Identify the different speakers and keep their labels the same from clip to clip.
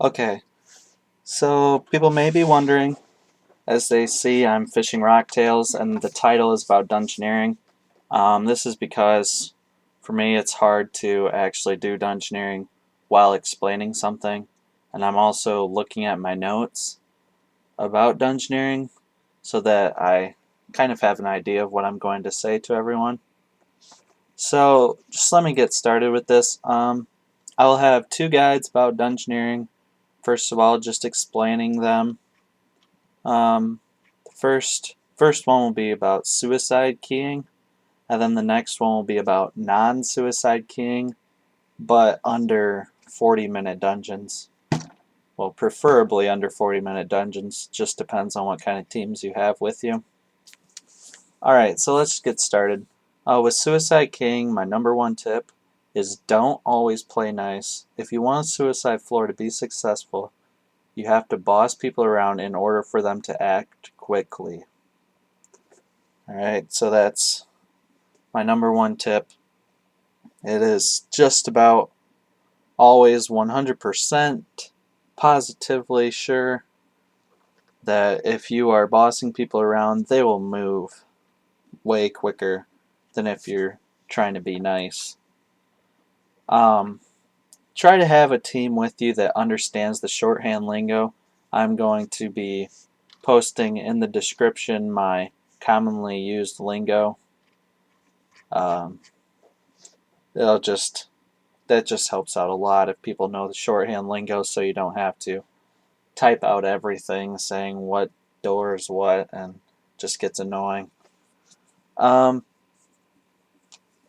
Speaker 1: Okay, so people may be wondering, as they see I'm fishing rocktails and the title is about dungeoneering. This is because for me it's hard to actually do dungeoneering while explaining something, and I'm also looking at my notes about dungeoneering so that I kind of have an idea of what I'm going to say to everyone. So just let me get started with this. I will have two guides about dungeoneering. First of all, just explaining them. The first one will be about suicide keying, and then the next one will be about non-suicide keying, but under 40-minute dungeons. Well, preferably under 40-minute dungeons. Just depends on what kind of teams you have with you. Alright, so let's get started. With Suicide King, my number one tip is don't always play nice. If you want a suicide floor to be successful, you have to boss people around in order for them to act quickly. Alright, so that's my number one tip. It is just about always 100% positively sure that if you are bossing people around, they will move way quicker than if you're trying to be nice. Um, Try to have a team with you that understands the shorthand lingo. I'm going to be posting in the description my commonly used lingo. Um, it'll just that just helps out a lot if people know the shorthand lingo, so you don't have to type out everything saying what door is what, and just gets annoying. Um,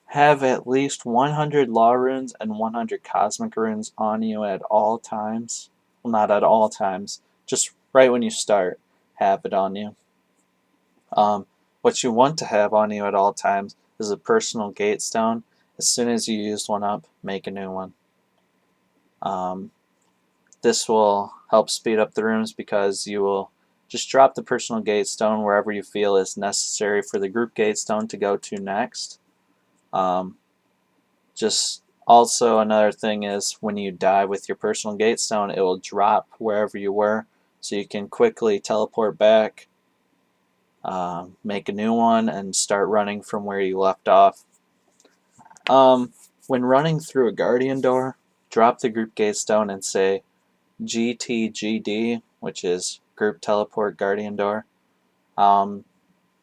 Speaker 1: have at least 100 law runes and 100 cosmic runes on you at all times. Well, not at all times, just right when you start, have it on you. Um, what you want to have on you at all times is a personal gate stone. As soon as you use one up, make a new one. Um, this will help speed up the rooms because you will just drop the personal gate stone wherever you feel is necessary for the group gate stone to go to next. Just also another thing is when you die with your personal gate stone, it will drop wherever you were, so you can quickly teleport back, make a new one, and start running from where you left off. When running through a guardian door, drop the group gate stone and say GTGD, which is group teleport guardian door.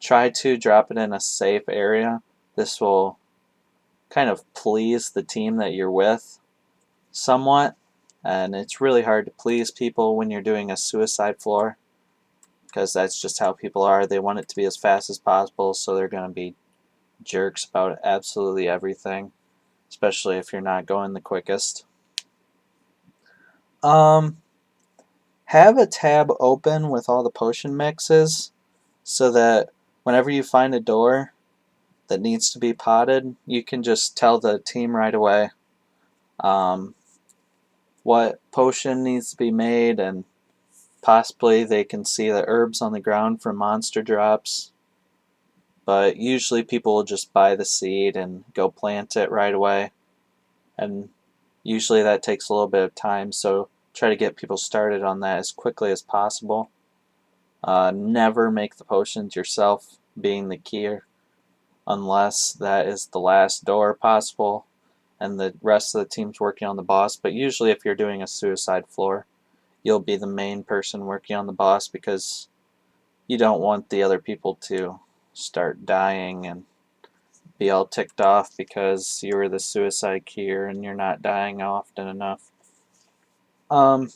Speaker 1: Try to drop it in a safe area. This will kind of please the team that you're with somewhat, and it's really hard to please people when you're doing a suicide floor because that's just how people are. They want it to be as fast as possible, so they're going to be jerks about absolutely everything, especially if you're not going the quickest. Um, have a tab open with all the potion mixes so that whenever you find a door that needs to be potted, you can just tell the team right away um, what potion needs to be made, and possibly they can see the herbs on the ground from monster drops. But usually people will just buy the seed and go plant it right away. And usually that takes a little bit of time, so try to get people started on that as quickly as possible. Never make the potions yourself, being the key, unless that is the last door possible and the rest of the team's working on the boss. But usually if you're doing a suicide floor, you'll be the main person working on the boss because you don't want the other people to start dying and be all ticked off because you were the suicide keyer and you're not dying often enough. Um,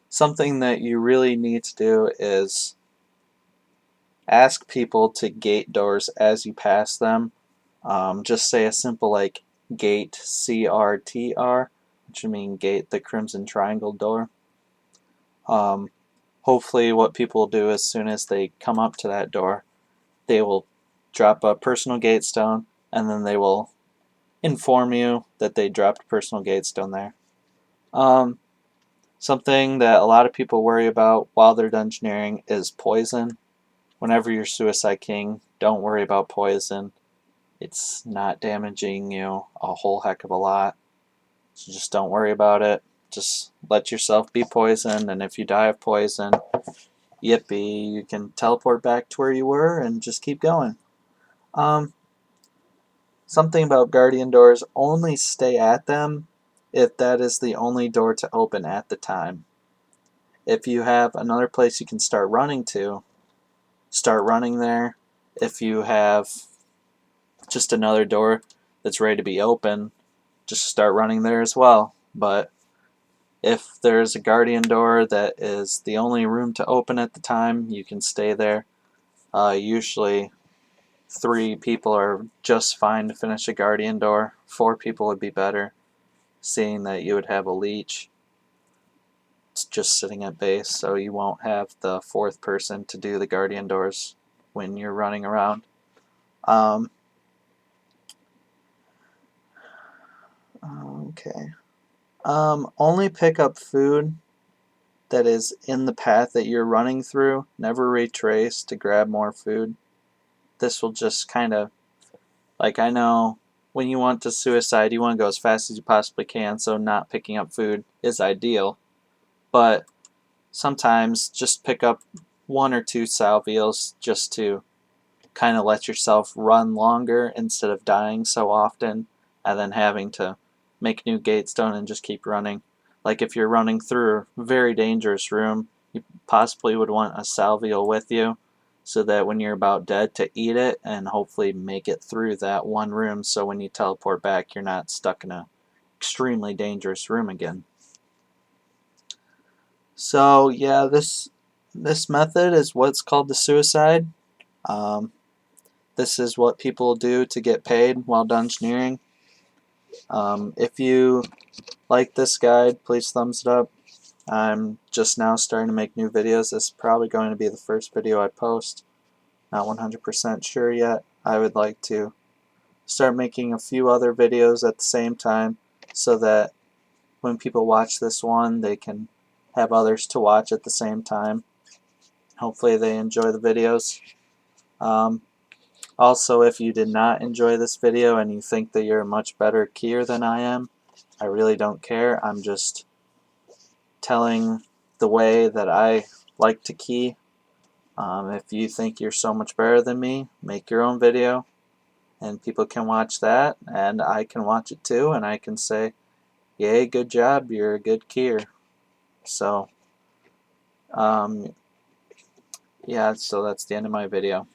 Speaker 1: Something that you really need to do is ask people to gate doors as you pass them. Just say a simple like gate CRTR, which would mean gate the Crimson Triangle door. Um, Hopefully what people will do as soon as they come up to that door, they will drop a personal gate stone, and then they will inform you that they dropped a personal gate stone there. Um, Something that a lot of people worry about while they're dungeoneering is poison. Whenever you're Suicide King, don't worry about poison. It's not damaging you a whole heck of a lot, so just don't worry about it. just let yourself be poisoned, and if you die of poison, yippee, you can teleport back to where you were and just keep going. Something about guardian doors, only stay at them if that is the only door to open at the time. If you have another place you can start running to, start running there. If you have just another door that's ready to be open, just start running there as well. But if there's a guardian door that is the only room to open at the time, you can stay there. Usually 3 people are just fine to finish a guardian door. 4 people would be better, seeing that you would have a leech just sitting at base, so you won't have the 4th person to do the guardian doors when you're running around. Okay. Only pick up food that is in the path that you're running through. Never retrace to grab more food. This will just kind of, like, I know when you want to suicide, you want to go as fast as you possibly can, so not picking up food is ideal. But sometimes just pick up 1 or 2 salvials just to kind of let yourself run longer instead of dying so often and then having to make new gatestone and just keep running. Like if you're running through a very dangerous room, you possibly would want a salvial with you so that when you're about dead to eat it and hopefully make it through that one room, so when you teleport back you're not stuck in a extremely dangerous room again. So yeah, this method is what's called the suicide. This is what people do to get paid while dungeoneering. If you like this guide, please thumbs it up. I'm just now starting to make new videos. This is probably going to be the first video I post. Not 100% sure yet. I would like to start making a few other videos at the same time so that when people watch this one, they can have others to watch at the same time. Hopefully they enjoy the videos. Also, if you did not enjoy this video and you think that you're a much better keyer than I am, I really don't care. I'm just telling the way that I like to key. If you think you're so much better than me, make your own video and people can watch that and I can watch it too and I can say, yay, good job, you're a good keyer. So, yeah, so that's the end of my video.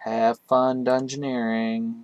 Speaker 1: Have fun dungeoneering.